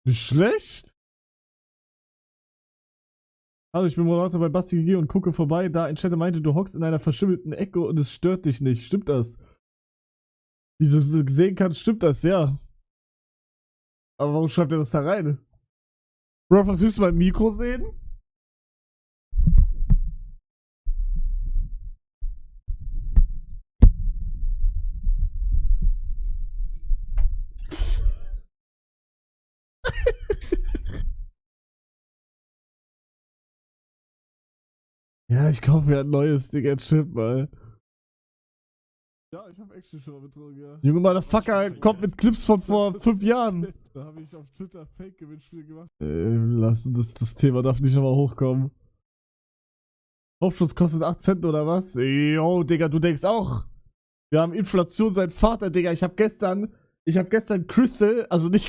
Nicht schlecht? Hallo, ich bin Moderator bei Basti GG und gucke vorbei, da ein Chat meinte, du hockst in einer verschimmelten Ecke und es stört dich nicht. Stimmt das? Wie du sehen kannst, stimmt das, ja. Aber warum schreibt er das da rein? Bro, willst du mein Mikro sehen? Ja, ich kaufe mir ein neues, Digga, Chip mal. Ja, ich hab Action schon mal betrogen, ja. Junge Motherfucker kommt mit Clips von vor 5 Jahren. Da habe ich auf Twitter Fake-Gewinnspiel gemacht. Lass das Thema darf nicht nochmal hochkommen. Hauptschutz kostet 8 Cent oder was? Jo, Digga, du denkst auch. Wir haben Inflation seit Vater, Digga. Ich hab gestern Crystal, also nicht